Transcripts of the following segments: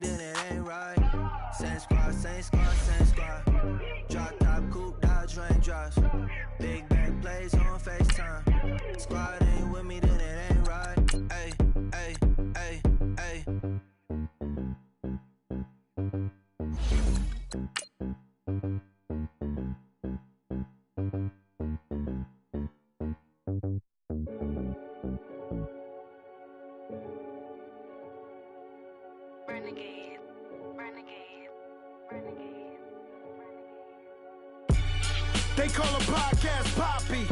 then it ain't right. Same squad, same squad, same squad. Drop top, coupe, Dodge raindrops. Big back plays on FaceTime. Squad ain't with me, then it ain't right. Ay, ay, ay, ay. Renegade, renegade, renegade. They call a podcast Poppy.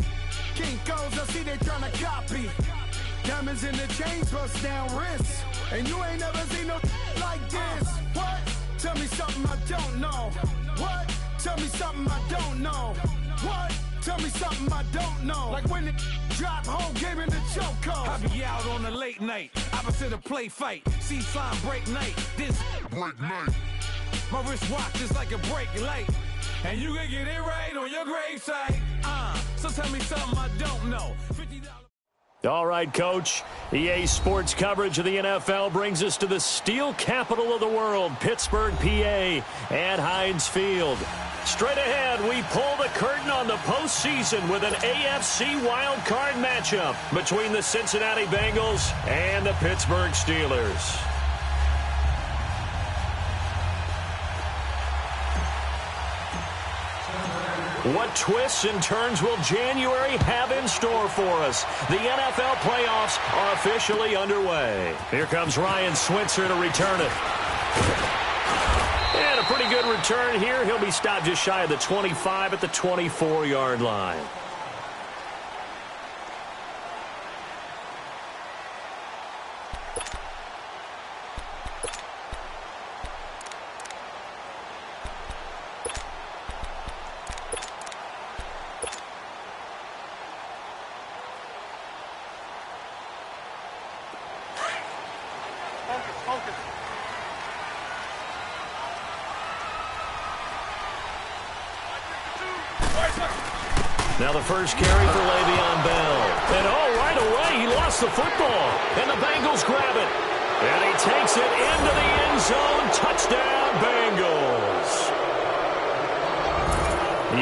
Kinkos, I see they tryna copy. Diamonds in the chains, bust down wrists. And you ain't never seen no like this. What? Tell me something I don't know. What? Tell me something I don't know. What? Tell me something I don't know. Like when it drop, whole game in the chokehold. I be out on a late night, opposite a play fight. See sign break night, this break night. My wristwatch is like a brake light. And you can get it right on your gravesite. So tell me something I don't know. $50. All right, Coach. EA Sports coverage of the NFL brings us to the steel capital of the world, Pittsburgh, PA, at Heinz Field. Straight ahead, we pull the curtain on the postseason with an AFC wildcard matchup between the Cincinnati Bengals and the Pittsburgh Steelers. What twists and turns will January have in store for us? The NFL playoffs are officially underway. Here comes Ryan Switzer to return it. And a pretty good return here. He'll be stopped just shy of the 25 at the 24-yard line. Now the first carry for Le'Veon Bell. And right away, he lost the football. And the Bengals grab it. And he takes it into the end zone. Touchdown, Bengals.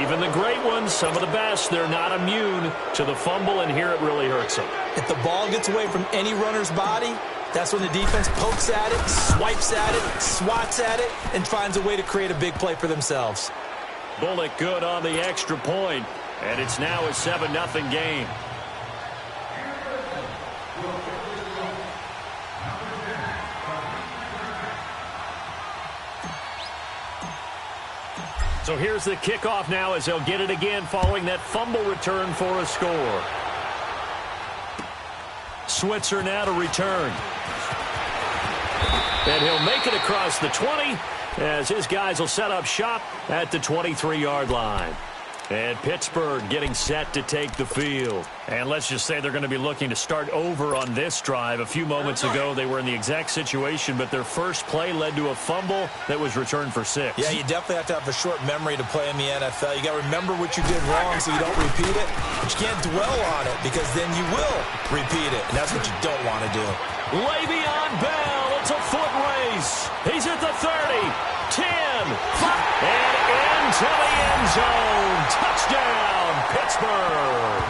Even the great ones, some of the best, they're not immune to the fumble, and here it really hurts them. If the ball gets away from any runner's body, that's when the defense pokes at it, swipes at it, swats at it, and finds a way to create a big play for themselves. Bullock good on the extra point. And it's now a 7-0 game. So here's the kickoff now as they'll get it again following that fumble return for a score. Switzer now to return. And he'll make it across the 20 as his guys will set up shop at the 23-yard line. And Pittsburgh getting set to take the field. And let's just say they're going to be looking to start over on this drive. A few moments ago, they were in the exact situation, but their first play led to a fumble that was returned for 6. Yeah, you definitely have to have a short memory to play in the NFL. You got to remember what you did wrong so you don't repeat it. But you can't dwell on it because then you will repeat it, and that's what you don't want to do. Le'Veon Bell, it's a foot race. He's at the 30, 10, 5, and into the end zone. Touchdown, Pittsburgh.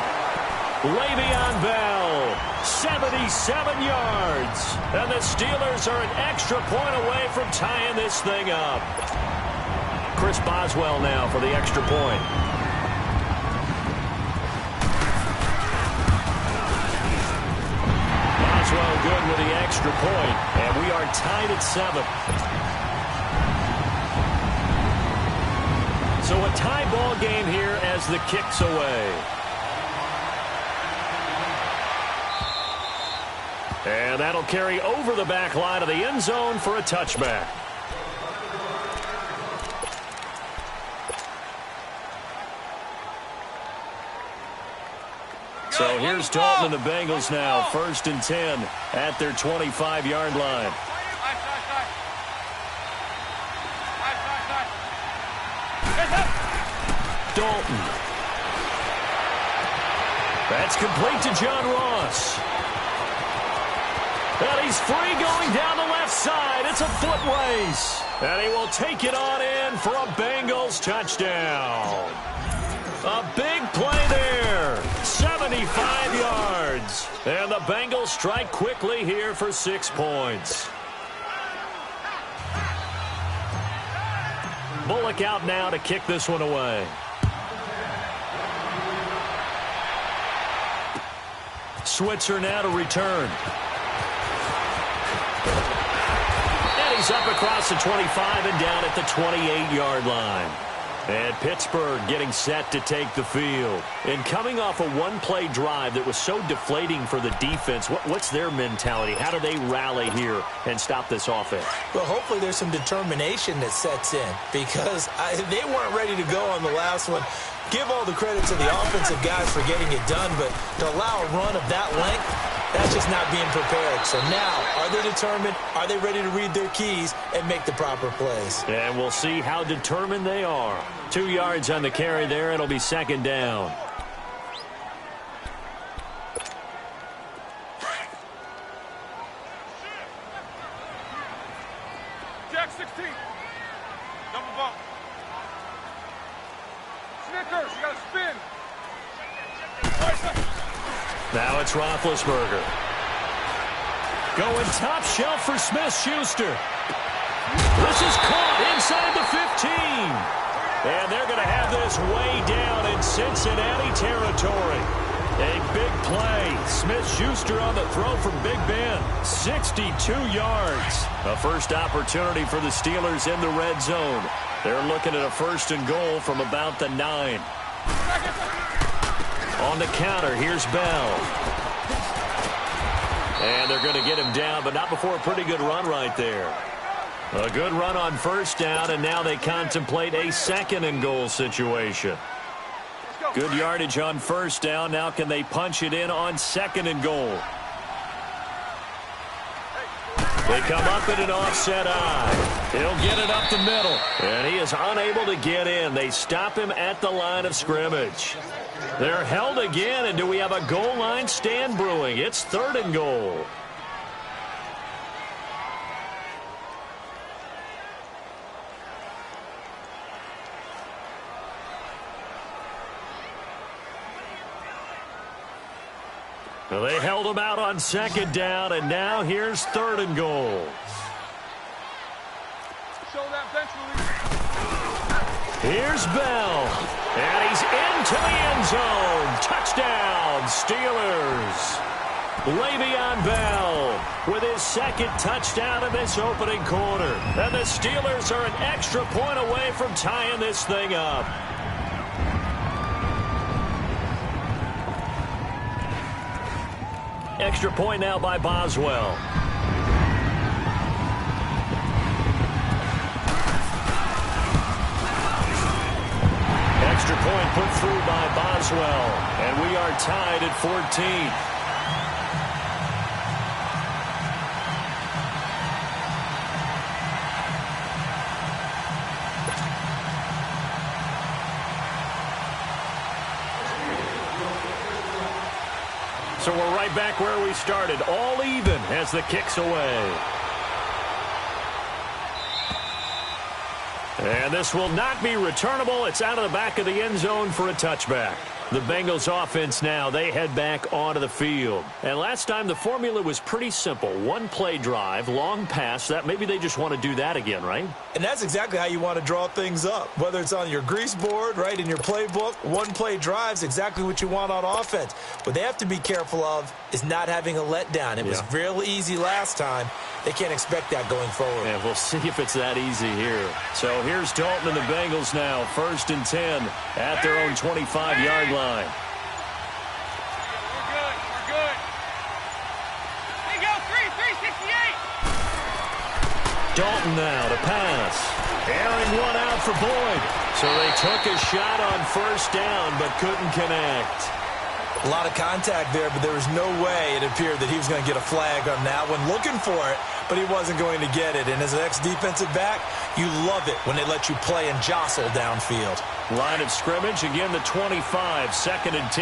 Le'Veon Bell, 77 yards. And the Steelers are an extra point away from tying this thing up. Chris Boswell now for the extra point. Boswell good with the extra point, and we are tied at 7. So a tie ball game here as the kick's away. And that'll carry over the back line of the end zone for a touchback. So here's Dalton and the Bengals now, 1st and 10 at their 25-yard line. Dalton. That's complete to John Ross. And he's free going down the left side. It's a foot race. And he will take it on in for a Bengals touchdown. A big play there. 75 yards. And the Bengals strike quickly here for 6 points. Bullock out now to kick this one away. Switzer now to return. And he's up across the 25 and down at the 28-yard line. And Pittsburgh getting set to take the field. And coming off a one-play drive that was so deflating for the defense, what's their mentality? How do they rally here and stop this offense? Well, hopefully there's some determination that sets in because they weren't ready to go on the last one. Give all the credit to the offensive guys for getting it done, but to allow a run of that length, that's just not being prepared. So now, are they determined? Are they ready to read their keys and make the proper plays? And we'll see how determined they are. 2 yards on the carry there. It'll be second down. Jack 16. Double bump. Snickers, you gotta spin. Now it's Roethlisberger. Going top shelf for Smith-Schuster. This is caught inside the 15. And they're going to have this way down in Cincinnati territory. A big play. Smith-Schuster on the throw from Big Ben. 62 yards. A first opportunity for the Steelers in the red zone. They're looking at a first and goal from about the 9. On the counter, here's Bell. And they're going to get him down, but not before a pretty good run right there. A good run on first down, and now they contemplate a second and goal situation. Good yardage on first down. Now can they punch it in on second and goal? They come up at an offset eye. He'll get it up the middle. And he is unable to get in. They stop him at the line of scrimmage. They're held again, and do we have a goal line stand brewing? It's third and goal. Well, they held him out on second down, and now here's third and goal. Show that bench release. Here's Bell, and he's into the end zone. Touchdown, Steelers. Le'Veon Bell with his second touchdown in this opening quarter. And the Steelers are an extra point away from tying this thing up. Extra point now by Boswell. Extra point put through by Boswell. And we are tied at 14. So we're right back where we started, all even as the kick's away. And this will not be returnable. It's out of the back of the end zone for a touchback. The Bengals offense now, they head back onto the field. And last time the formula was pretty simple. One play drive, long pass. That maybe they just want to do that again, right? And that's exactly how you want to draw things up. Whether it's on your grease board, right, in your playbook, one play drive's exactly what you want on offense. What they have to be careful of is not having a letdown. It was real easy last time. They can't expect that going forward. Yeah, we'll see if it's that easy here. So here's Dalton and the Bengals now, 1st and 10 at their own 25-yard line. We're good. We're good. There you go. 368. Dalton now to pass. Airing one out for Boyd. So they took a shot on first down but couldn't connect. A lot of contact there, but there was no way it appeared that he was going to get a flag on that one. Looking for it, but he wasn't going to get it. And as an ex-defensive back, you love it when they let you play and jostle downfield. Line of scrimmage, again the 25, 2nd and 10.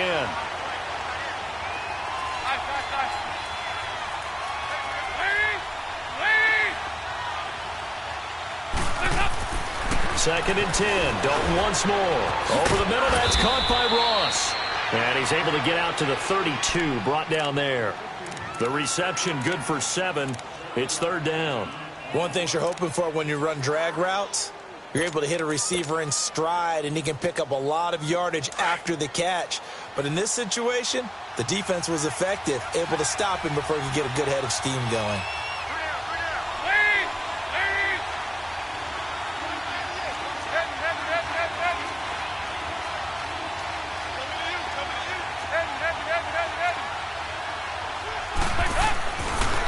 2nd and 10. Dalton once more. Over the middle, that's caught by Ross. And he's able to get out to the 32, brought down there. The reception good for 7. It's 3rd down. One thing you're hoping for when you run drag routes, you're able to hit a receiver in stride, and he can pick up a lot of yardage after the catch. But in this situation, the defense was effective, able to stop him before he could get a good head of steam going.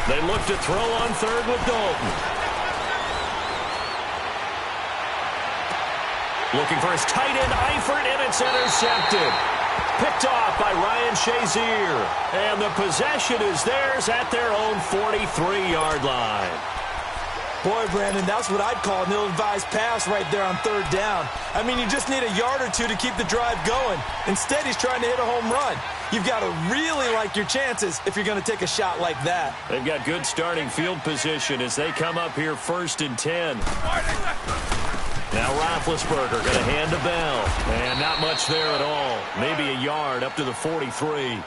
They look to throw on 3rd with Dalton. Looking for his tight end, Eifert, and it's intercepted. Picked off by Ryan Shazier. And the possession is theirs at their own 43-yard line. Boy, Brandon, that's what I'd call an ill-advised pass right there on 3rd down. I mean, you just need a yard or two to keep the drive going. Instead, he's trying to hit a home run. You've got to really like your chances if you're going to take a shot like that. They've got good starting field position as they come up here 1st and 10. Now Roethlisberger going to hand to Bell. And not much there at all. Maybe a yard up to the 43.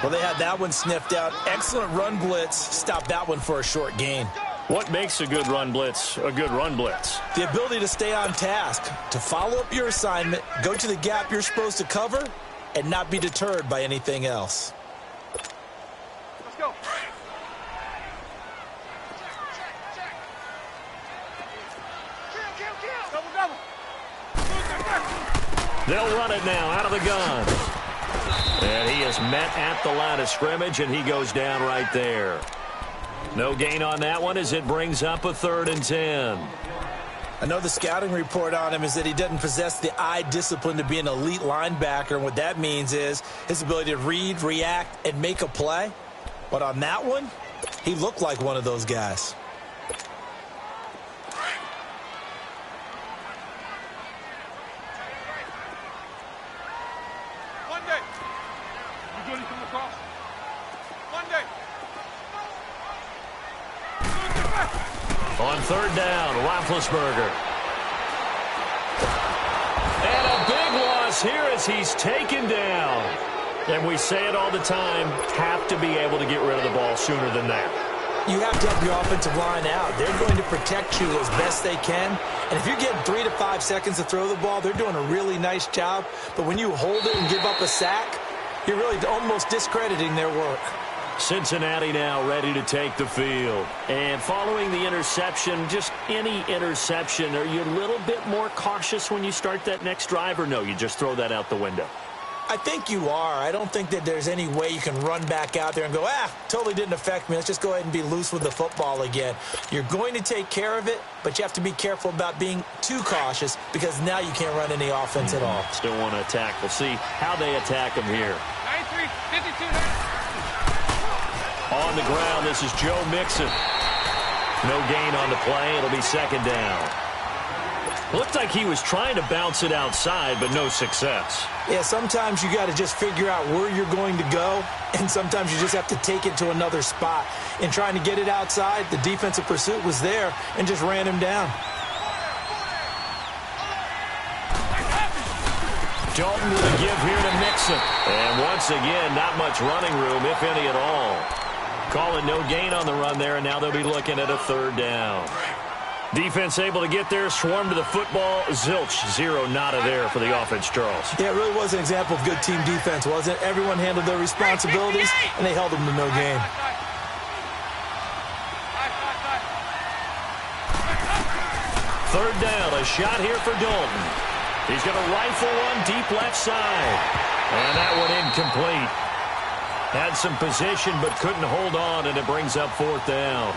Well, they had that one sniffed out. Excellent run blitz. Stopped that one for a short gain. What makes a good run blitz a good run blitz? The ability to stay on task, to follow up your assignment, go to the gap you're supposed to cover, and not be deterred by anything else. Let's go. Double. They'll run it now out of the gun. And he is met at the line of scrimmage, and he goes down right there. No gain on that one as it brings up a 3rd and 10. I know the scouting report on him is that he doesn't possess the eye discipline to be an elite linebacker, and what that means is his ability to read, react, and make a play. But on that one, he looked like one of those guys. Monday. You do anything across? Monday. On 3rd down, Roethlisberger. And a big loss here as he's taken down. And we say it all the time, have to be able to get rid of the ball sooner than that. You have to help your offensive line out. They're going to protect you as best they can. And if you're getting 3 to 5 seconds to throw the ball, they're doing a really nice job. But when you hold it and give up a sack, you're really almost discrediting their work. Cincinnati now ready to take the field. And following the interception, just any interception, are you a little bit more cautious when you start that next drive, or no, you just throw that out the window? I think you are. I don't think that there's any way you can run back out there and go, totally didn't affect me. Let's just go ahead and be loose with the football again. You're going to take care of it, but you have to be careful about being too cautious because now you can't run any offense at all. Still want to attack. We'll see how they attack them here. 93, 52. On the ground, this is Joe Mixon. No gain on the play. It'll be 2nd down. Looked like he was trying to bounce it outside, but no success. Yeah, sometimes you got to just figure out where you're going to go, and sometimes you just have to take it to another spot. In trying to get it outside, the defensive pursuit was there and just ran him down. Dalton with a give here to Mixon. And once again, not much running room, if any at all. Calling no gain on the run there, and now they'll be looking at a 3rd down. Defense able to get there, swarm to the football. Zilch, 0 nada there for the offense, Charles. Yeah, it really was an example of good team defense, wasn't it? Everyone handled their responsibilities, and they held them to no gain. Third down, a shot here for Dalton. He's going to rifle one deep left side. And that one incomplete. Had some position but couldn't hold on, and it brings up 4th down.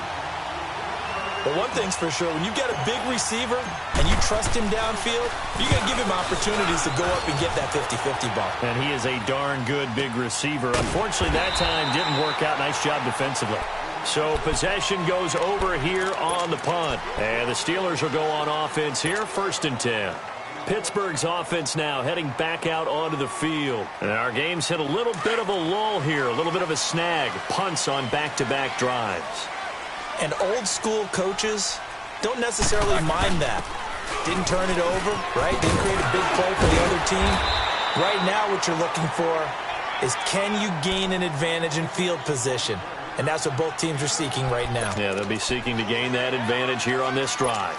But one thing's for sure, when you've got a big receiver and you trust him downfield, you're going to give him opportunities to go up and get that 50-50 ball. And he is a darn good big receiver. Unfortunately, that time didn't work out. Nice job defensively. So possession goes over here on the punt. And the Steelers will go on offense here, 1st and 10. Pittsburgh's offense now heading back out onto the field. And our game's hit a little bit of a lull here, a little bit of a snag. Punts on back-to-back drives. And old-school coaches don't necessarily mind that. Didn't turn it over, right? Didn't create a big play for the other team. Right now what you're looking for is, can you gain an advantage in field position? And that's what both teams are seeking right now. Yeah, they'll be seeking to gain that advantage here on this drive.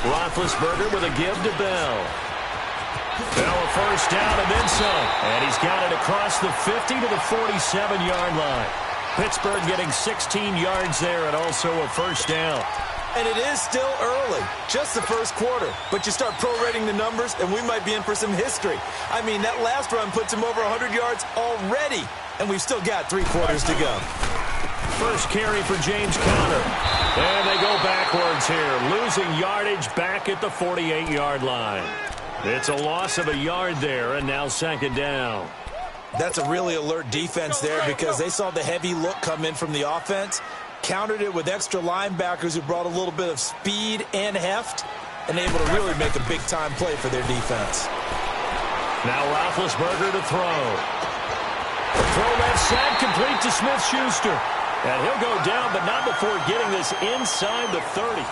Roethlisberger with a give to Bell. Bell a first down and then some. And he's got it across the 50 to the 47-yard line. Pittsburgh getting 16 yards there and also a first down. And it is still early, just the first quarter. But you start prorating the numbers, and we might be in for some history. I mean, that last run puts him over 100 yards already, and we've still got 3 quarters to go. First carry for James Conner. And they go backwards here, losing yardage back at the 48-yard line. It's a loss of a yard there, and now second down. That's a really alert defense there because they saw the heavy look come in from the offense, countered it with extra linebackers who brought a little bit of speed and heft, and able to really make a big-time play for their defense. Now Roethlisberger to throw. Throw left side, complete to Smith-Schuster. And he'll go down, but not before getting this inside the 30.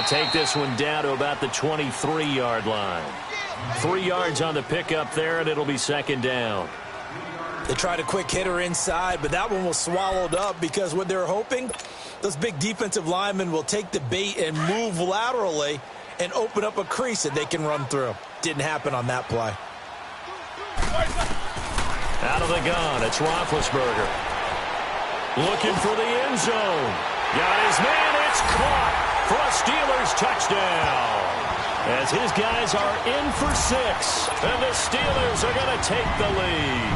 Take this one down to about the 23-yard line. 3 yards on the pickup there, and it'll be second down. They tried a quick hitter inside, but that one was swallowed up because what they're hoping, those big defensive linemen will take the bait and move laterally and open up a crease that they can run through. Didn't happen on that play. Out of the gun, it's Roethlisberger. Looking for the end zone. Got his man, it's caught. For a Steelers touchdown, as his guys are in for 6, and the Steelers are going to take the lead.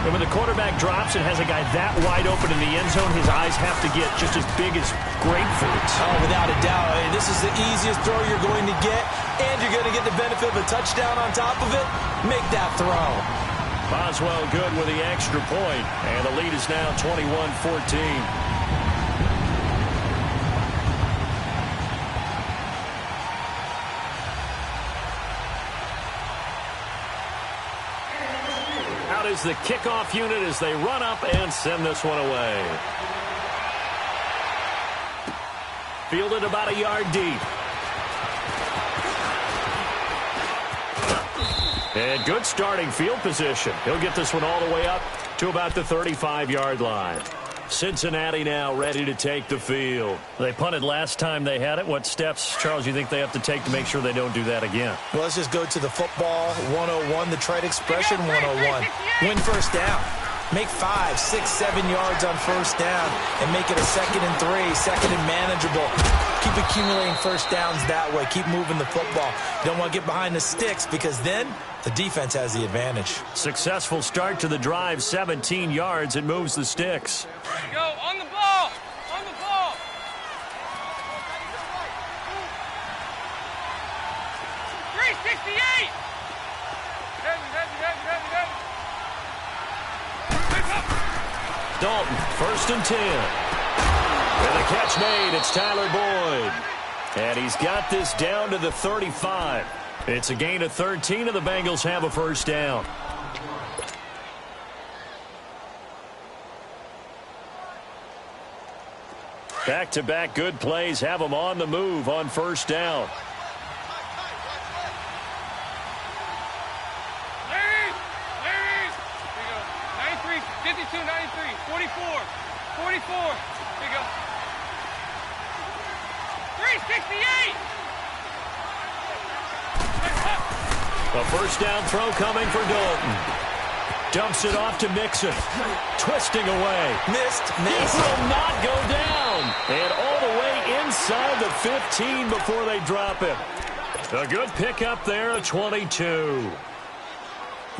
And when the quarterback drops and has a guy that wide open in the end zone, his eyes have to get just as big as grapefruits. Oh, without a doubt. I mean, this is the easiest throw you're going to get, and you're going to get the benefit of a touchdown on top of it. Make that throw. Boswell good with the extra point, and the lead is now 21-14. Is the kickoff unit as they run up and send this one away. Fielded about a yard deep. And good starting field position. He'll get this one all the way up to about the 35-yard line. Cincinnati now ready to take the field. They punted last time they had it. What steps, Charles, you think they have to take to make sure they don't do that again? Well, let's just go to the football 101, the trade expression 101. Win first down. Make 5, 6, 7 yards on first down and make it a 2nd and 3, 2nd and manageable. Keep accumulating first downs that way. Keep moving the football. You don't want to get behind the sticks because then the defense has the advantage. Successful start to the drive, 17 yards. It moves the sticks. Go, on the ball! On the ball! .368! Heavy. Dalton, 1st and 10. And the catch made, it's Tyler Boyd. And he's got this down to the 35. It's a gain of 13, and the Bengals have a first down. Back-to-back good plays have them on the move on first down. Here you go. 92, 93, 44. Here you go. 368. A first down throw coming for Dalton. Dumps it off to Mixon. Twisting away. Missed. He will not go down. And all the way inside the 15 before they drop him. A good pickup there, a 22.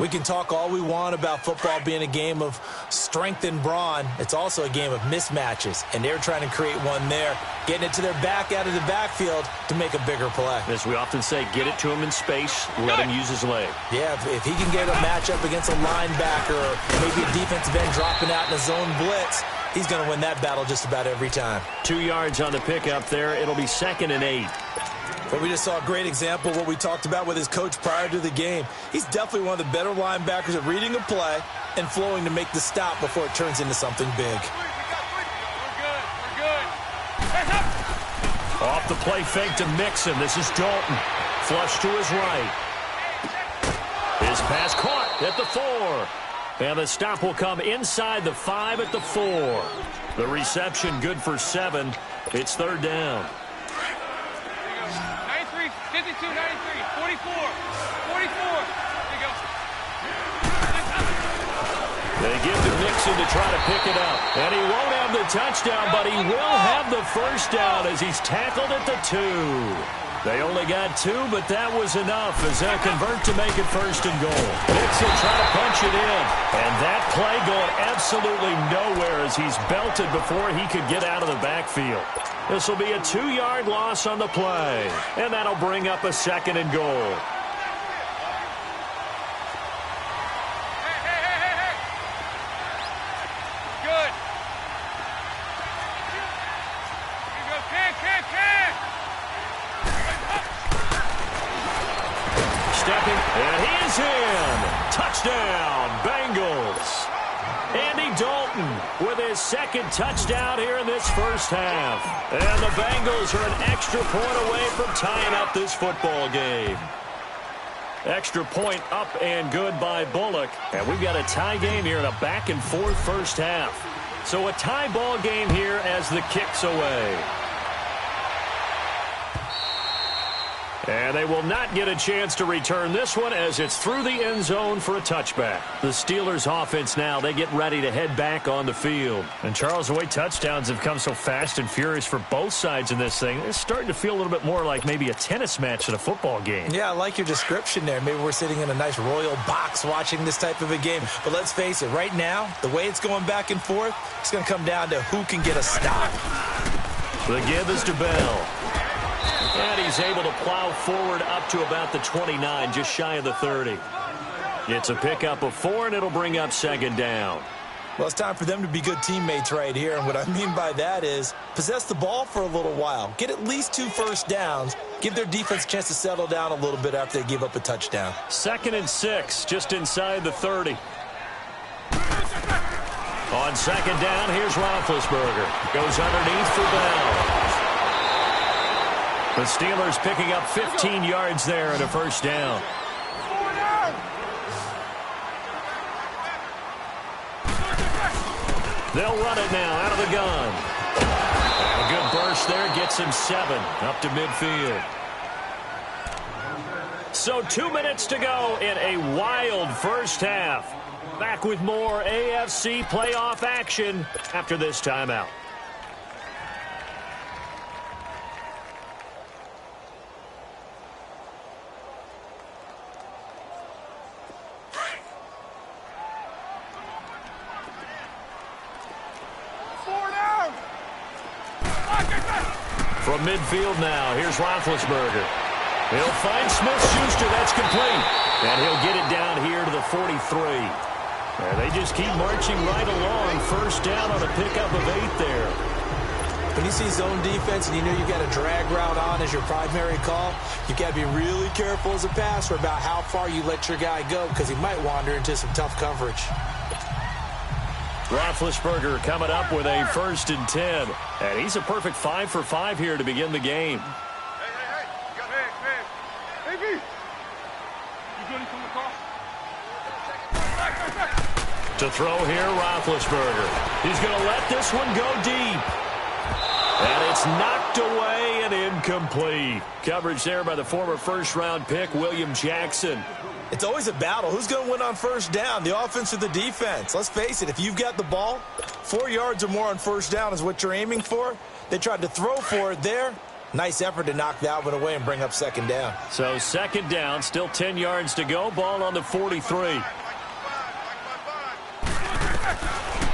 We can talk all we want about football being a game of strength and brawn. It's also a game of mismatches, and they're trying to create one there, getting it to their back out of the backfield to make a bigger play. As we often say, get it to him in space, let him use his leg. Yeah, if he can get a matchup against a linebacker or maybe a defensive end dropping out in a zone blitz, he's going to win that battle just about every time. 2 yards on the pickup there. It'll be 2nd and 8. But we just saw a great example of what we talked about with his coach prior to the game. He's definitely one of the better linebackers at reading a play and flowing to make the stop before it turns into something big. We're good. Off the play fake to Mixon. This is Dalton. Flush to his right. His pass caught at the 4. And the stop will come inside the 5 at the 4. The reception good for 7. It's 3rd down. 52, 93, 44, 44. There you go. They give to Mixon to try to pick it up. And he won't have the touchdown, but he will have the first down as he's tackled at the 2. They only got 2, but that was enough as they'll convert to make it 1st and goal. Mixon trying to punch it in. And that play going absolutely nowhere as he's belted before he could get out of the backfield. This will be a 2-yard loss on the play. And that'll bring up a 2nd and goal. Hey. Good. Here you go. Can. Stepping, and he is in. Touchdown, Bengals. Andy Dalton with his 2nd touchdown here in this first half. And the Bengals are an extra point away from tying up this football game. Extra point up and good by Bullock. And we've got a tie game here in a back-and-forth first half. So a tie ball game here as the kick's away. And they will not get a chance to return this one as it's through the end zone for a touchback. The Steelers offense now, they get ready to head back on the field. And Charles, the way touchdowns have come so fast and furious for both sides in this thing, it's starting to feel a little bit more like maybe a tennis match than a football game. Yeah, I like your description there. Maybe we're sitting in a nice royal box watching this type of a game. But let's face it, right now, the way it's going back and forth, it's going to come down to who can get a stop. The give is to Bell. And he's able to plow forward up to about the 29, just shy of the 30. It's a pickup of 4, and it'll bring up 2nd down. Well, it's time for them to be good teammates right here. And what I mean by that is possess the ball for a little while. Get at least 2 first downs. Give their defense a chance to settle down a little bit after they give up a touchdown. 2nd and 6, just inside the 30. On 2nd down, here's Roethlisberger. Goes underneath for Bell. The Steelers picking up 15 yards there and a first down. They'll run it now out of the gun. And a good burst there gets him 7 up to midfield. So 2 minutes to go in a wild first half. Back with more AFC playoff action after this timeout. From midfield now, here's Roethlisberger. He'll find Smith-Schuster, that's complete. And he'll get it down here to the 43. And they just keep marching right along. First down on a pickup of 8 there. When you see zone defense and you know you got a drag route on as your primary call, you got to be really careful as a passer about how far you let your guy go because he might wander into some tough coverage. Roethlisberger coming up with a 1st and 10. And he's a perfect 5 for 5 here to begin the game. Hey, B. You good to come across? To throw here, Roethlisberger. He's going to let this one go deep. And it's knocked away and incomplete. Coverage there by the former first-round pick, William Jackson. It's always a battle. Who's going to win on first down, the offense or the defense? Let's face it, if you've got the ball, 4 yards or more on first down is what you're aiming for. They tried to throw for it there, Nice effort to knock that one away and bring up second down. So second down, still 10 yards to go. Ball on the 43.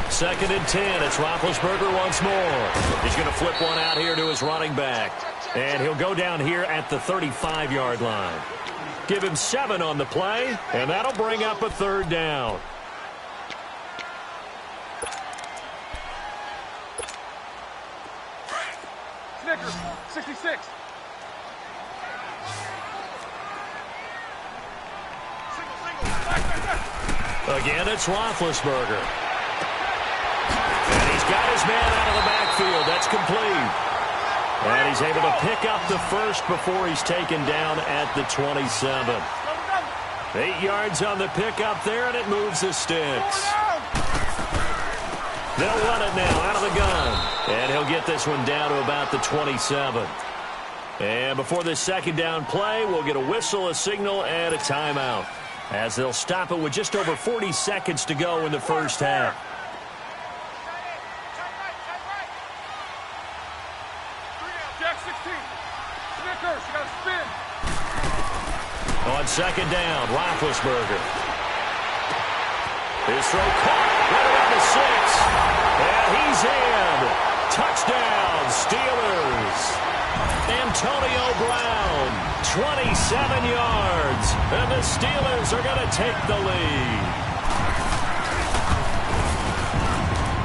Second and 10. It's Roethlisberger once more. He's going to flip one out here to his running back. And he'll go down here at the 35-yard line. Give him 7 on the play, and that'll bring up a third down. Snickers, 66. Again, it's Roethlisberger. And he's got his man out of the backfield. That's complete. And he's able to pick up the first before he's taken down at the 27. 8 yards on the pickup there, and it moves the sticks. They'll run it now out of the gun. And he'll get this one down to about the 27. And before this second down play, we'll get a whistle, a signal, and a timeout, as they'll stop it with just over 40 seconds to go in the first half. Jack 16. Snickers, you got to spin. On second down, Roethlisberger. His throw caught right around the 6. And he's in. Touchdown, Steelers. Antonio Brown, 27 yards. And the Steelers are going to take the lead.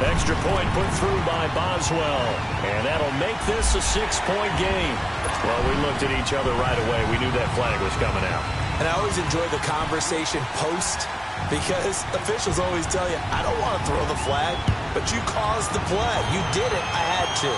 Extra point put through by Boswell. And that'll make this a 6-point game. Well, we looked at each other right away. We knew that flag was coming out. And I always enjoy the conversation post, because officials always tell you, I don't want to throw the flag, but you caused the play. You did it. I had to.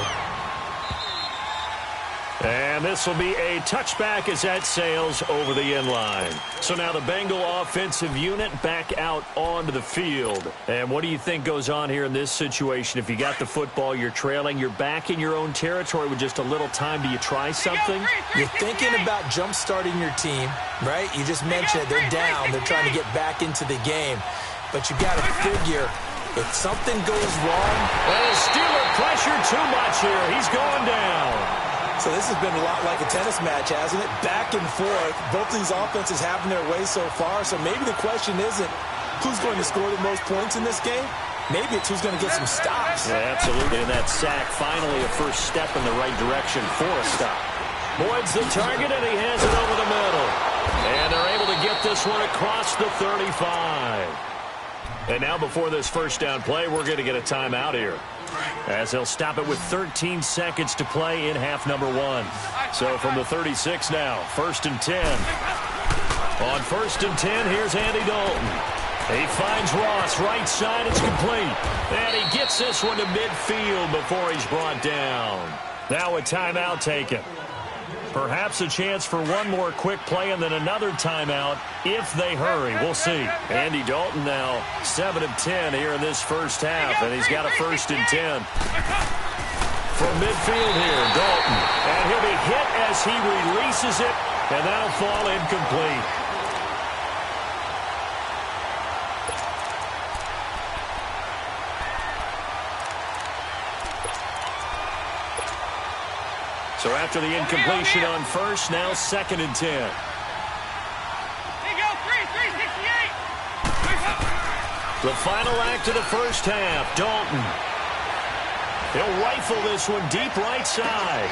And this will be a touchback as that sails over the end line. So now the Bengal offensive unit back out onto the field. And what do you think goes on here in this situation? If you got the football, you're trailing, you're back in your own territory with just a little time. Do you try something? You're thinking about jump-starting your team, right? You just mentioned it. They're down. They're trying to get back into the game. But you got to figure, if something goes wrong... Well, Steeler pressure too much here. He's going down. So this has been a lot like a tennis match, hasn't it? Back and forth. Both these offenses having their way so far. So maybe the question isn't who's going to score the most points in this game. Maybe it's who's going to get some stops. Yeah, absolutely. And that sack, finally a first step in the right direction for a stop. Boyd's the target, and he has it over the middle. And they're able to get this one across the 35. And now before this first down play, we're going to get a timeout here, as they'll stop it with 13 seconds to play in half number 1. So from the 36 now, 1st and 10. On 1st and 10, here's Andy Dalton. He finds Ross, right side, it's complete. And he gets this one to midfield before he's brought down. Now a timeout taken. Perhaps a chance for one more quick play and then another timeout if they hurry. We'll see. Andy Dalton now 7 of 10 here in this first half, and he's got a 1st and 10. From midfield here, Dalton. And he'll be hit as he releases it, and that'll fall incomplete. So after the incompletion on first, now 2nd and 10. Here you go, 368. The final act of the first half, Dalton. He'll rifle this one deep right side.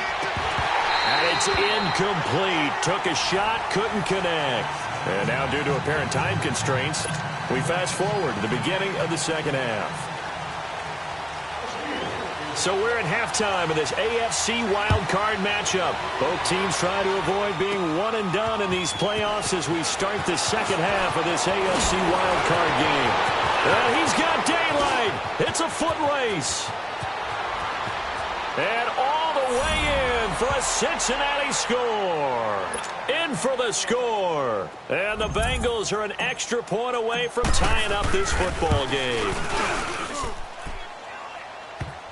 And it's incomplete. Took a shot, couldn't connect. And now due to apparent time constraints, we fast forward to the beginning of the second half. So we're at halftime of this AFC wildcard matchup. Both teams try to avoid being one and done in these playoffs as we start the second half of this AFC wildcard game. And he's got daylight. It's a foot race. And all the way in for a Cincinnati score. In for the score. And the Bengals are an extra point away from tying up this football game.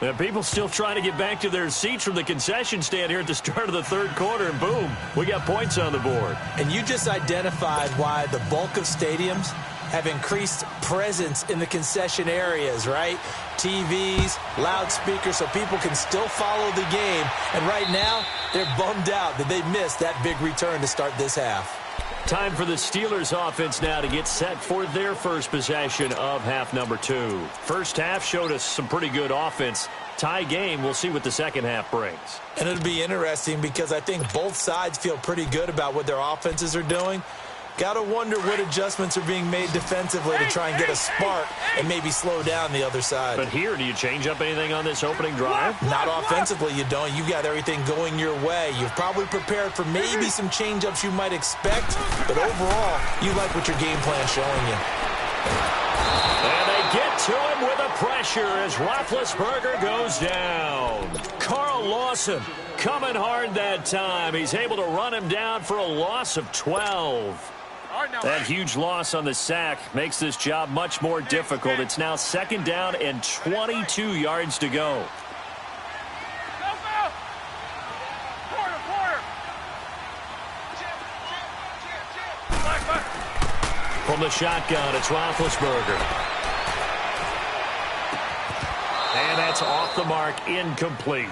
And people still trying to get back to their seats from the concession stand here at the start of the third quarter, and boom, we got points on the board. And you just identified why the bulk of stadiums have increased presence in the concession areas, right? TVs, loudspeakers, so people can still follow the game. And right now, they're bummed out that they missed that big return to start this half. Time for the Steelers offense now to get set for their first possession of half number 2. First half showed us some pretty good offense. Tie game, we'll see what the second half brings. And it'll be interesting because I think both sides feel pretty good about what their offenses are doing. Got to wonder what adjustments are being made defensively to try and get a spark and maybe slow down the other side. But here, do you change up anything on this opening drive? Not offensively, you don't. You got everything going your way. You've probably prepared for maybe some change-ups you might expect, but overall, you like what your game plan's showing you. And they get to him with a pressure as Roethlisberger goes down. Carl Lawson coming hard that time. He's able to run him down for a loss of 12. That huge loss on the sack makes this job much more difficult. It's now second down and 22 yards to go. From the shotgun, it's Roethlisberger. And that's off the mark, incomplete.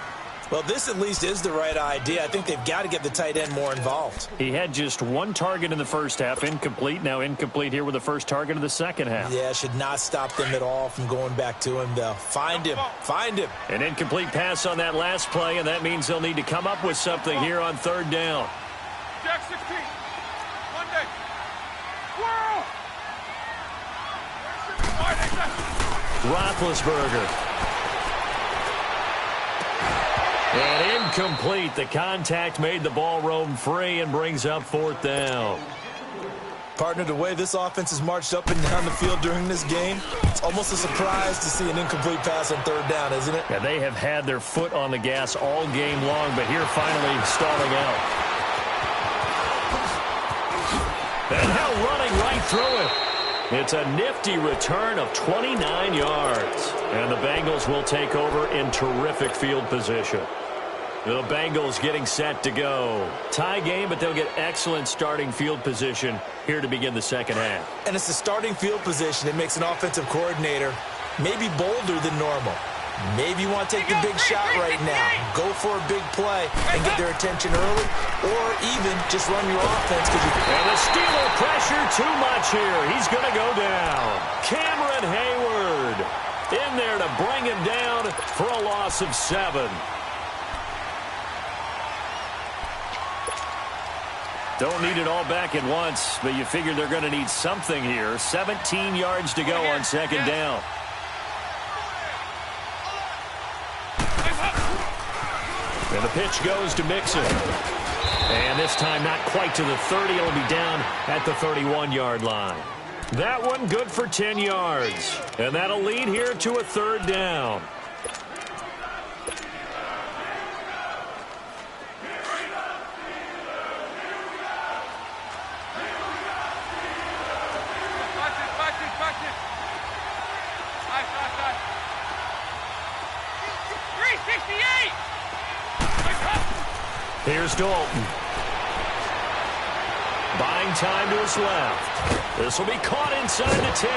Well, this at least is the right idea. I think they've got to get the tight end more involved. He had just one target in the first half, incomplete. Now incomplete here with the first target of the second half. Yeah, should not stop them at all from going back to him, though. Find him. Find him. An incomplete pass on that last play, and that means they'll need to come up with something here on third down. Jack 16. Monday. Whoa! Roethlisberger. And incomplete. The contact made the ball roam free and brings up fourth down. Partner, the way this offense has marched up and down the field during this game, it's almost a surprise to see an incomplete pass on third down, isn't it? Yeah, they have had their foot on the gas all game long, but here finally stalling out. And now running right through it. It's a nifty return of 29 yards. And the Bengals will take over in terrific field position. The Bengals getting set to go. Tie game, but they'll get excellent starting field position here to begin the second half. And it's the starting field position that makes an offensive coordinator maybe bolder than normal. Maybe you want to take the big shot right now. Go for a big play and get their attention early, or even just run your offense. And the Steeler pressure too much here. He's going to go down. Cameron Hayward in there to bring him down for a loss of 7. Don't need it all back at once, but you figure they're going to need something here. 17 yards to go on second down. And the pitch goes to Mixon. And this time not quite to the 30. It'll be down at the 31-yard line. That one good for 10 yards. And that'll lead here to a third down. Here's Dalton. Buying time to his left. This will be caught inside the 10.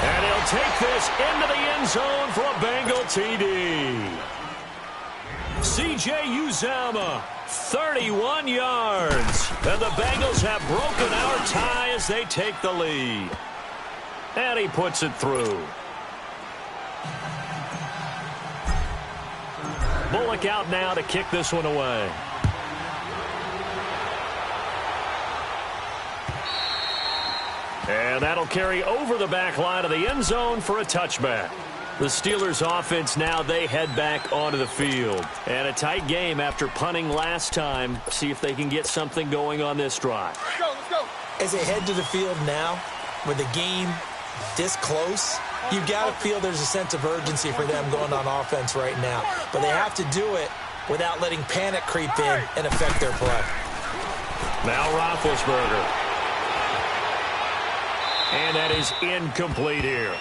And he'll take this into the end zone for a Bengal TD. C.J. Uzomah, 31 yards. And the Bengals have broken our tie as they take the lead. And he puts it through. Bullock out now to kick this one away. And that'll carry over the back line of the end zone for a touchback. The Steelers offense now, they head back onto the field. And a tight game after punting last time. See if they can get something going on this drive. Let's go. As they head to the field now, with the game this close, you've got to feel there's a sense of urgency for them going on offense right now. But they have to do it without letting panic creep in and affect their play. Now Roethlisberger. And that is incomplete here.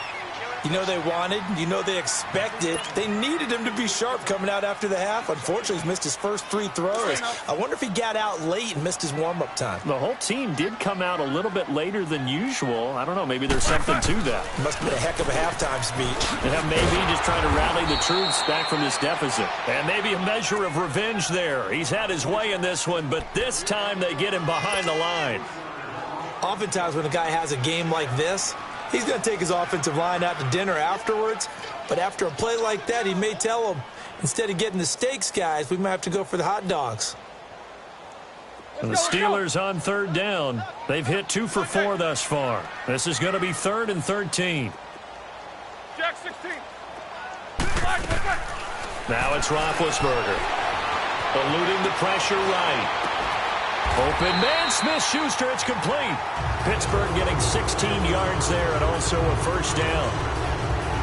You know they wanted, you know they expected. They needed him to be sharp coming out after the half. Unfortunately, he's missed his first 3 throws. I wonder if he got out late and missed his warm-up time. The whole team did come out a little bit later than usual. I don't know, maybe there's something to that. Must have been a heck of a halftime speech. Yeah, maybe just trying to rally the troops back from this deficit. And maybe a measure of revenge there. He's had his way in this one, but this time they get him behind the line. Oftentimes when a guy has a game like this, he's going to take his offensive line out to dinner afterwards. But after a play like that, he may tell them, instead of getting the steaks, guys, we might have to go for the hot dogs. And the Steelers on 3rd down. They've hit 2 for 4 thus far. This is going to be 3rd and 13. Jack 16. Now it's Roethlisberger. Eluding the pressure right. Open man, Smith-Schuster, it's complete. Pittsburgh getting 16 yards there and also a first down.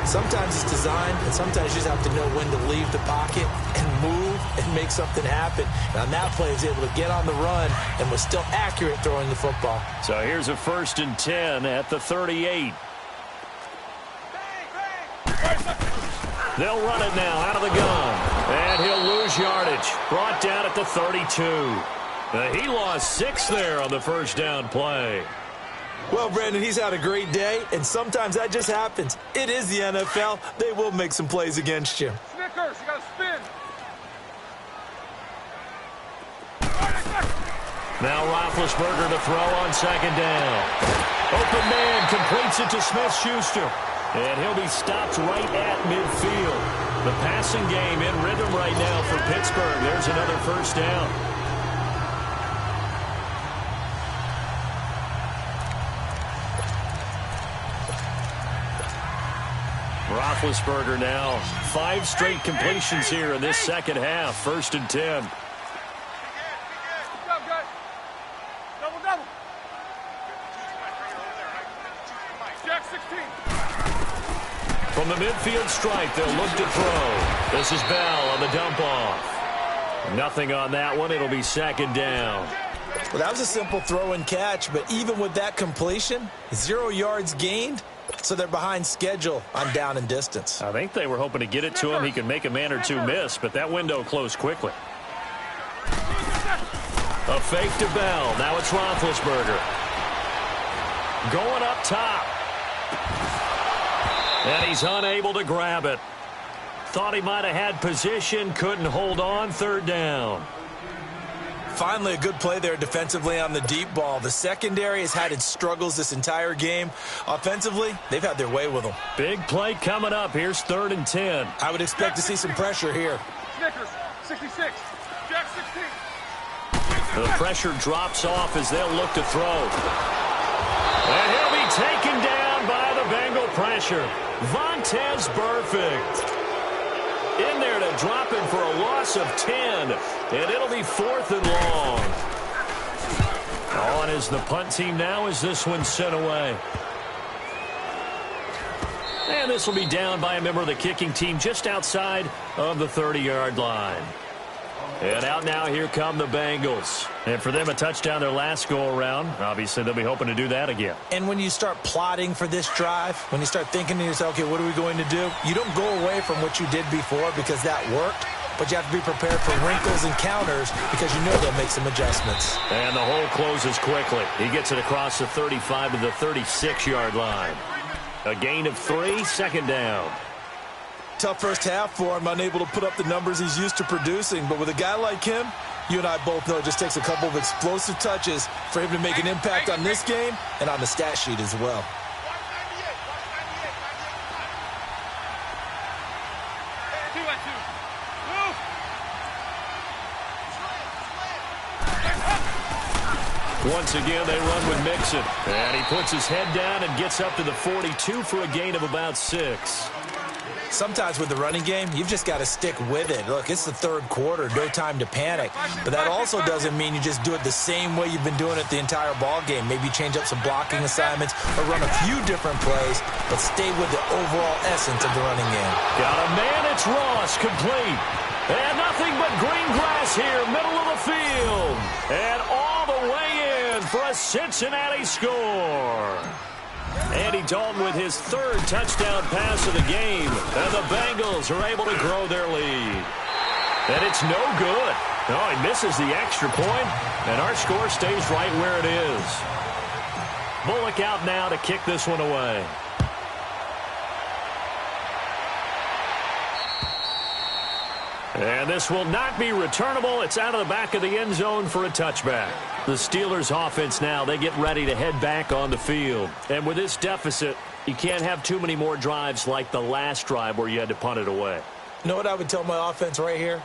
Sometimes it's designed, and sometimes you just have to know when to leave the pocket and move and make something happen. And on that play, he was able to get on the run and was still accurate throwing the football. So here's a 1st and 10 at the 38. They'll run it now out of the gun. And he'll lose yardage. Brought down at the 32. He lost 6 there on the first down play. Well, Brandon, he's had a great day, and sometimes that just happens. It is the NFL. They will make some plays against you. Snickers, you got to spin. Now Roethlisberger to throw on 2nd down. Open man completes it to Smith-Schuster. And he'll be stopped right at midfield. The passing game in rhythm right now for Pittsburgh. There's another first down. Roethlisberger now 5 straight completions here in this second half. 1st and 10. Double. Jack 16. From the midfield stripe, they'll look to throw. This is Bell on the dump off. Nothing on that one. It'll be 2nd down. Well, that was a simple throw and catch, but even with that completion, 0 yards gained. So they're behind schedule on down and distance. I think they were hoping to get it to him. He could make a man or 2 miss, but that window closed quickly. A fake to Bell. Now it's Roethlisberger. Going up top. And he's unable to grab it. Thought he might have had position. Couldn't hold on. 3rd down. Finally, a good play there defensively on the deep ball. The secondary has had its struggles this entire game. Offensively, they've had their way with them. Big play coming up. Here's 3rd and 10. I would expect to see some pressure here. Snickers, 66. Jack 16. The pressure drops off as they'll look to throw. And he'll be taken down by the Bengal pressure. Vontaze Burfict in there to drop him for a loss of 10. And it'll be 4th and long. On is the punt team now as this one's sent away. And this will be down by a member of the kicking team just outside of the 30-yard line. And out now, here come the Bengals. And for them, a touchdown their last go-around. Obviously, they'll be hoping to do that again. And when you start plotting for this drive, when you start thinking to yourself, okay, what are we going to do? You don't go away from what you did before because that worked, but you have to be prepared for wrinkles and counters because you know they'll make some adjustments. And the hole closes quickly. He gets it across the 35 to the 36-yard line. A gain of 3, 2nd down. Tough first half for him, unable to put up the numbers he's used to producing. But with a guy like him, you and I both know it just takes a couple of explosive touches for him to make an impact on this game and on the stat sheet as well. Once again, they run with Mixon. And he puts his head down and gets up to the 42 for a gain of about 6. Sometimes with the running game, you've just got to stick with it. Look, it's the 3rd quarter, no time to panic. But that also doesn't mean you just do it the same way you've been doing it the entire ball game. Maybe change up some blocking assignments or run a few different plays, but stay with the overall essence of the running game. Got a man, it's Ross, complete. And nothing but green grass here, middle of the field. And all the way in for a Cincinnati score. Andy Dalton with his third touchdown pass of the game. And the Bengals are able to grow their lead. And it's no good. No, he misses the extra point, and our score stays right where it is. Bullock out now to kick this one away. And this will not be returnable. It's out of the back of the end zone for a touchback. The Steelers offense now, they get ready to head back on the field. And with this deficit, you can't have too many more drives like the last drive where you had to punt it away. You know what I would tell my offense right here?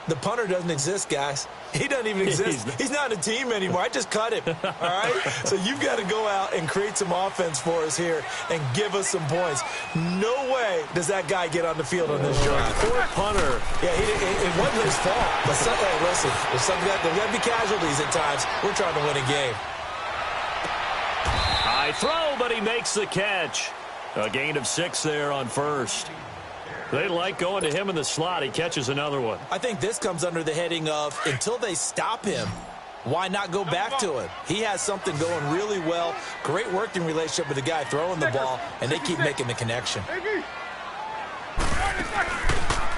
The punter doesn't exist, guys. He doesn't even exist. He's not a team anymore. I just cut him, all right? So you've got to go out and create some offense for us here and give us some points. No way does that guy get on the field on this drive. Poor punter. Yeah, it wasn't his fault. But hey, listen, there's got to be casualties at times. We're trying to win a game. High throw, but he makes the catch. A gain of 6 there on first. They like going to him in the slot. He catches another one. I think this comes under the heading of until they stop him, why not go back to him? He has something going really well. Great working relationship with the guy throwing the ball, and they keep making the connection.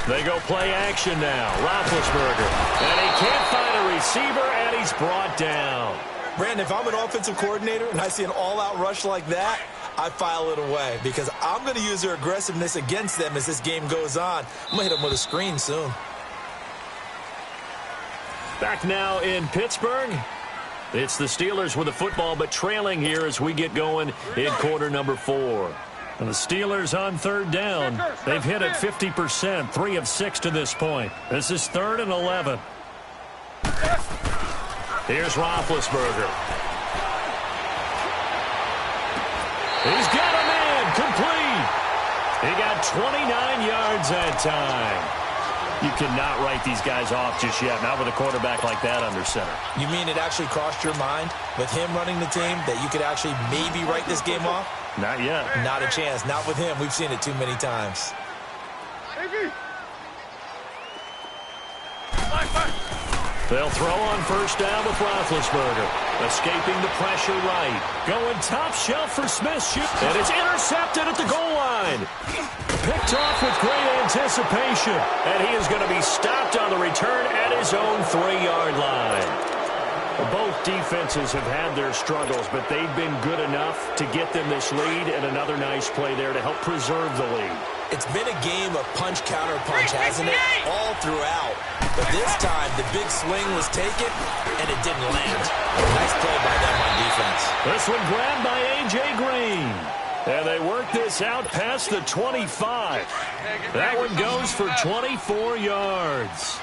They go play action now. Roethlisberger. And he can't find a receiver, and he's brought down. Brandon, if I'm an offensive coordinator and I see an all-out rush like that, I file it away because I'm going to use their aggressiveness against them as this game goes on. I'm going to hit them with a screen soon. Back now in Pittsburgh. It's the Steelers with the football, but trailing here as we get going in quarter number 4. And the Steelers on third down. They've hit it 50%, 3 of 6 to this point. This is 3rd and 11. Here's Roethlisberger. He's got a man complete. He got 29 yards that time. You cannot write these guys off just yet, not with a quarterback like that under center. You mean it actually crossed your mind with him running the team that you could actually maybe write this game off? Not yet. Not a chance. Not with him. We've seen it too many times. They'll throw on first down with Roethlisberger. Escaping the pressure right. Going top shelf for Smith. And it's intercepted at the goal line. Picked off with great anticipation. And he is going to be stopped on the return at his own 3-yard line. Both defenses have had their struggles, but they've been good enough to get them this lead, and another nice play there to help preserve the lead. It's been a game of punch-counter-punch, hasn't it? All throughout. But this time, the big swing was taken, and it didn't land. Nice play by them on defense. This one grabbed by A.J. Green. And they work this out past the 25. That one goes for 24 yards.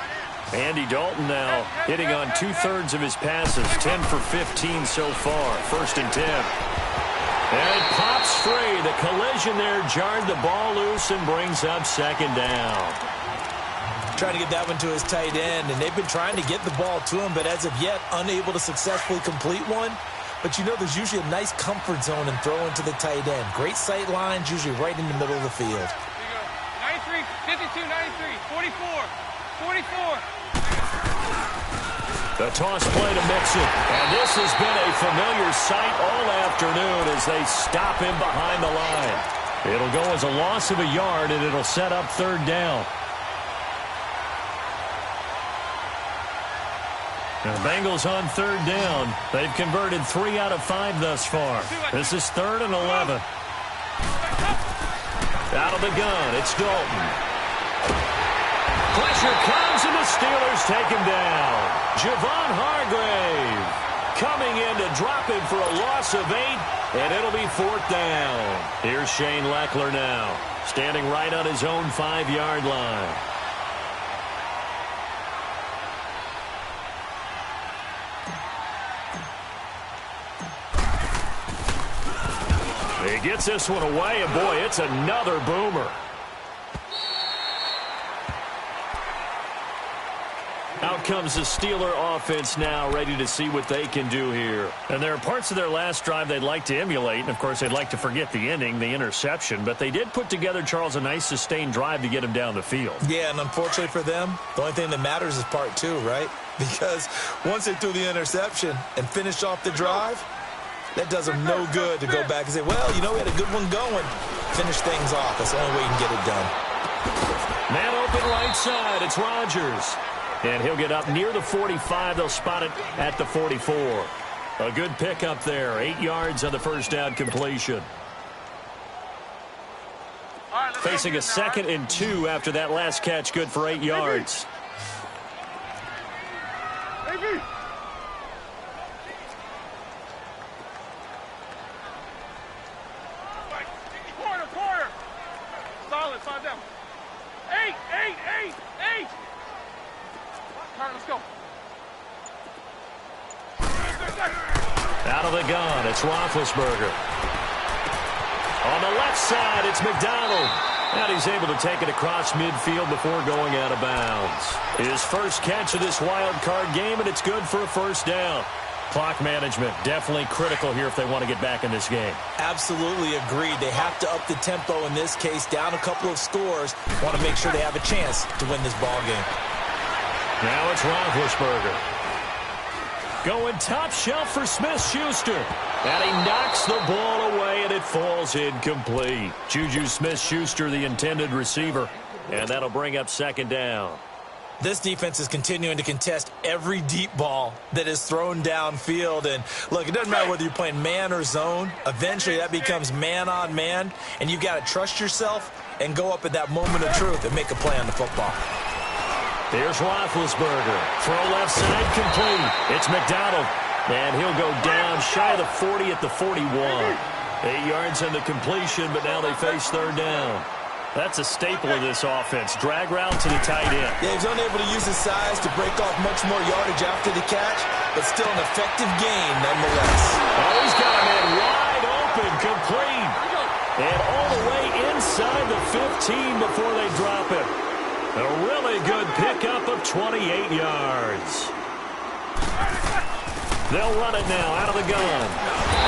Andy Dalton now hitting on 2/3 of his passes, 10 for 15 so far, 1st and 10. And it pops free. The collision there jarred the ball loose and brings up 2nd down. Trying to get that one to his tight end, and they've been trying to get the ball to him, but as of yet, unable to successfully complete one. But you know there's usually a nice comfort zone in throwing to the tight end. Great sight lines, usually right in the middle of the field. Here you go. 93, 52, 93, 44, 44. The toss play to Mixon. And this has been a familiar sight all afternoon as they stop him behind the line. It'll go as a loss of a yard, and it'll set up 3rd down. And the Bengals on 3rd down. They've converted 3 out of 5 thus far. This is 3rd and 11. Out of the gun, it's Dalton. Pressure comes, and the Steelers take him down. Javon Hargrave coming in to drop him for a loss of 8, and it'll be 4th down. Here's Shane Leckler now, standing right on his own 5-yard line. He gets this one away, and boy, it's another boomer. Out comes the Steeler offense now, ready to see what they can do here. And there are parts of their last drive they'd like to emulate. And, of course, they'd like to forget the ending, the interception. But they did put together, Charles, a nice sustained drive to get him down the field. Yeah, and unfortunately for them, the only thing that matters is part 2, right? Because once they threw the interception and finished off the drive, That does him no good to go back and say, well, you know, we had a good one going. Finish things off. That's the only way you can get it done. Man open right side. It's Rodgers. And he'll get up near the 45. They'll spot it at the 44. A good pickup there. 8 yards on the first down completion. Facing a 2nd and 2 after that last catch. Good for 8 yards. Corner. Solid. 5 down. 8. All right, let's go. Out of the gun, it's Roethlisberger. On the left side, it's McDonald. And he's able to take it across midfield before going out of bounds. His first catch of this wild card game, and it's good for a first down. Clock management, definitely critical here if they want to get back in this game. Absolutely agreed. They have to up the tempo in this case, down a couple of scores. Want to make sure they have a chance to win this ball game. Now it's Roethlisberger. Going top shelf for Smith-Schuster. And he knocks the ball away, and it falls incomplete. Juju Smith-Schuster, the intended receiver. And that'll bring up 2nd down. This defense is continuing to contest every deep ball that is thrown downfield. And, look, it doesn't matter whether you're playing man or zone. Eventually, that becomes man on man. And you've got to trust yourself and go up at that moment of truth and make a play on the football. Here's Roethlisberger. Throw left side complete. It's McDonald. And he'll go down shy of the 40 at the 41. 8 yards on the completion, but now they face 3rd down. That's a staple of this offense. Drag route to the tight end. Yeah, he's unable to use his size to break off much more yardage after the catch, but still an effective gain nonetheless. Oh, he's got a man wide open, complete. And all the way inside the 15 before they drop it. A really good pickup of 28 yards. They'll run it now out of the gun.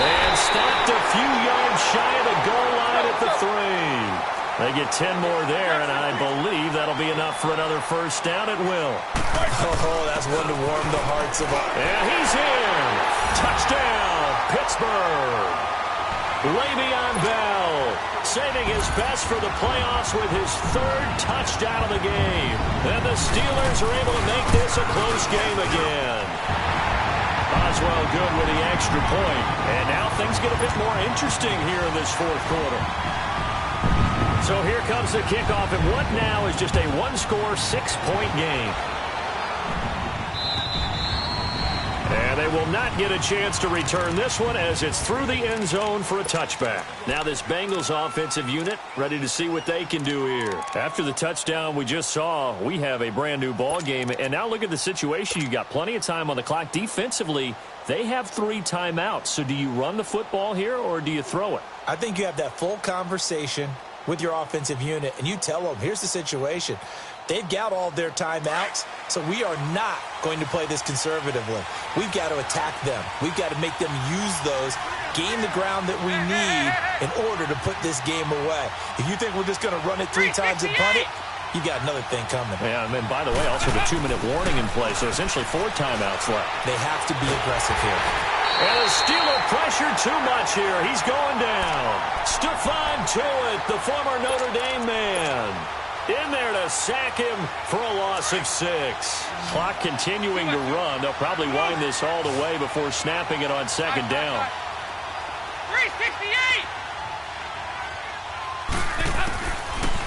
And stopped a few yards shy of the goal line at the 3. They get 10 more there, and I believe that'll be enough for another first down. It will. Oh, that's one to warm the hearts of all. And he's in. Touchdown, Pittsburgh. Le'Veon Bell saving his best for the playoffs with his 3rd touchdown of the game. And the Steelers are able to make this a close game again. Oswell good with the extra point. And now things get a bit more interesting here in this 4th quarter. So here comes the kickoff, and what now is just a 1-score, 6-point game. And they will not get a chance to return this one as it's through the end zone for a touchback. Now this Bengals offensive unit ready to see what they can do here. After the touchdown we just saw, we have a brand new ball game. And now look at the situation. You got plenty of time on the clock. Defensively, they have 3 timeouts. So do you run the football here or do you throw it? I think you have that full conversation with your offensive unit, and you tell them, here's the situation. They've got all their timeouts, so we are not going to play this conservatively. We've got to attack them. We've got to make them use those, gain the ground that we need in order to put this game away. If you think we're just going to run it 3 times and punt it, you got another thing coming. Yeah, and then, by the way, also the 2-minute warning in play, so essentially 4 timeouts left. They have to be aggressive here. And the Steeler pressure too much here. He's going down. Stephon Tuitt, the former Notre Dame man, in there to sack him for a loss of 6. Clock continuing to run. They'll probably wind this all the way before snapping it on 2nd down. 368.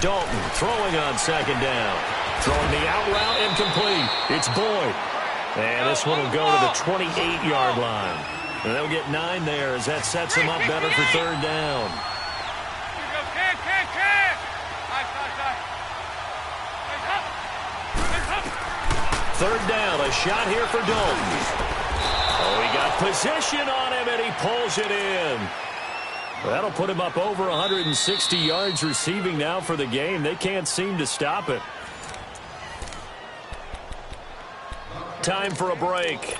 Dalton throwing on 2nd down. Throwing the out route incomplete. It's Boyd. And this one will go to the 28-yard line. And they'll get 9 there as that sets them up better for 3rd down. Third down, a shot here for Dalton. Oh, he got position on him, and he pulls it in. That'll put him up over 160 yards receiving now for the game. They can't seem to stop it. Time for a break.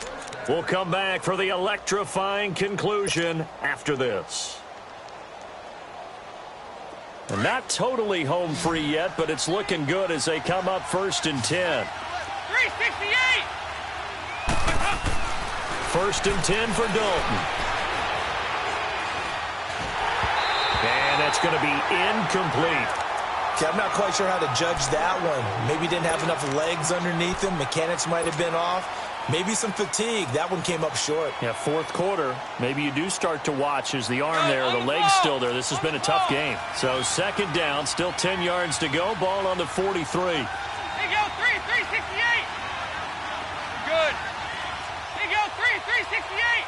We'll come back for the electrifying conclusion after this. Not totally home free yet, but it's looking good as they come up 1st and 10. 368. 1st and 10 for Dalton. that's going to be incomplete. Okay, I'm not quite sure how to judge that one. Maybe didn't have enough legs underneath him. Mechanics might have been off. Maybe some fatigue. That one came up short. Yeah, fourth quarter. Maybe you do start to watch as the arm there, the leg's still there. This has been a tough game. So second down, still 10 yards to go. Ball on the 43. Here you go, 368. Good. Here you go, 368.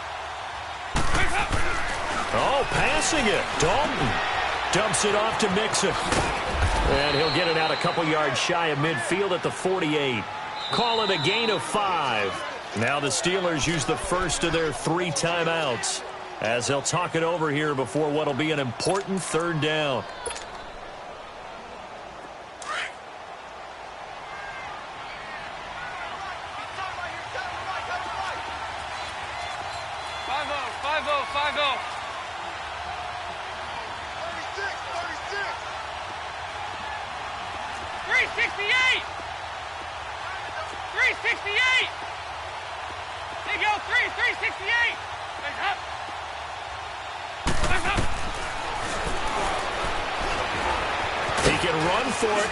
Oh, passing it. Dalton dumps it off to Mixon. And he'll get it out a couple yards shy of midfield at the 48. Call it a gain of 5. Now the Steelers use the first of their 3 timeouts as they'll talk it over here before what will be an important third down.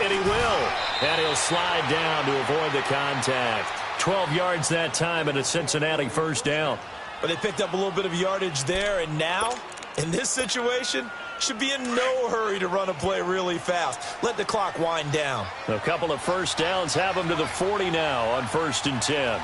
And he will. And he'll slide down to avoid the contact. 12 yards that time and a Cincinnati first down. But they picked up a little bit of yardage there, and now, in this situation, should be in no hurry to run a play really fast. Let the clock wind down. A couple of first downs have them to the 40 now on 1st and 10.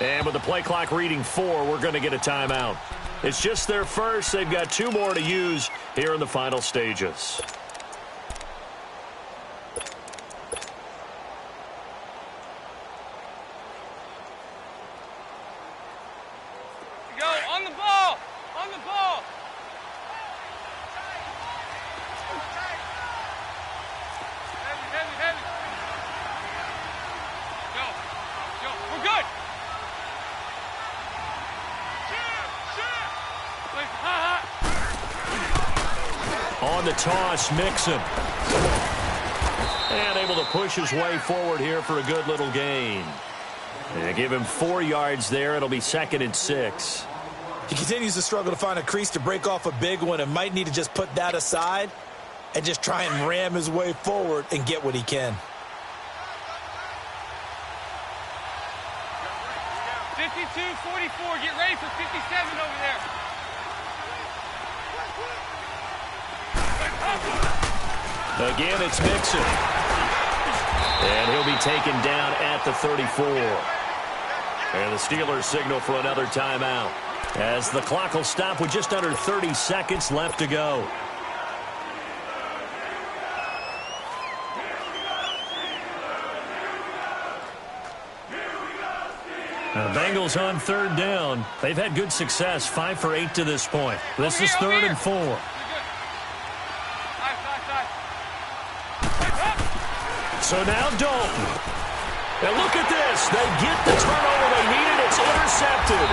And with the play clock reading 4, we're going to get a timeout. It's just their first. They've got 2 more to use here in the final stages. Go, on the ball! On the ball! Heavy. Go. We're good! On the toss, Mixon. And able to push his way forward here for a good little gain. And give him 4 yards there. It'll be 2nd and 6. He continues to struggle to find a crease to break off a big one and might need to just put that aside and just try and ram his way forward and get what he can. 52-44. Get ready for 57 over there. Again, it's Mixon. And he'll be taken down at the 34. And the Steelers signal for another timeout as the clock will stop with just under 30 seconds left to go. The Bengals on 3rd down. They've had good success, 5 for 8 to this point. This is 3rd and 4. So now Dalton. And look at this. They get the turnover they needed. It's intercepted.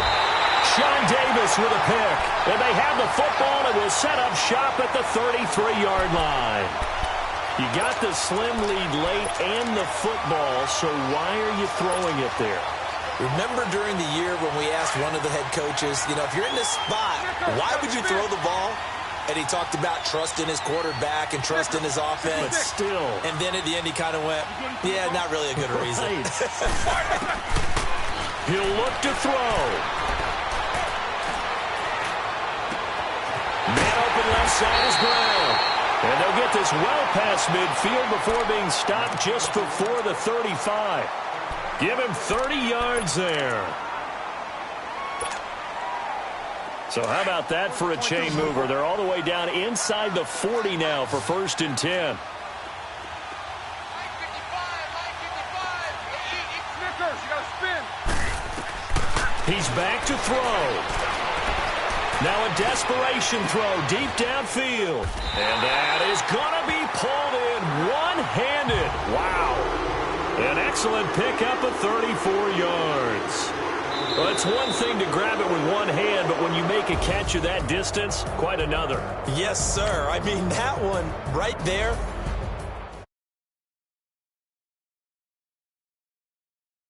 Sean Davis with a pick. And they have the football and will set up shop at the 33-yard line. You got the slim lead late and the football, so why are you throwing it there? Remember during the year when we asked one of the head coaches, if you're in this spot, why would you throw the ball? And he talked about trust in his quarterback and trust in his offense. But still. And then at the end he kind of went, yeah, not really a good reason. He'll look to throw. Man open left side is Brown. And they'll get this well past midfield before being stopped just before the 35. Give him 30 yards there. So how about that for a chain mover? They're all the way down inside the 40 now for 1st and 10. He's back to throw. Now a desperation throw deep downfield. And that is going to be pulled in one-handed. Wow. An excellent pickup of 34 yards. Well, it's one thing to grab it with one hand, but when you make a catch of that distance, quite another. Yes, sir. I mean, that one right there,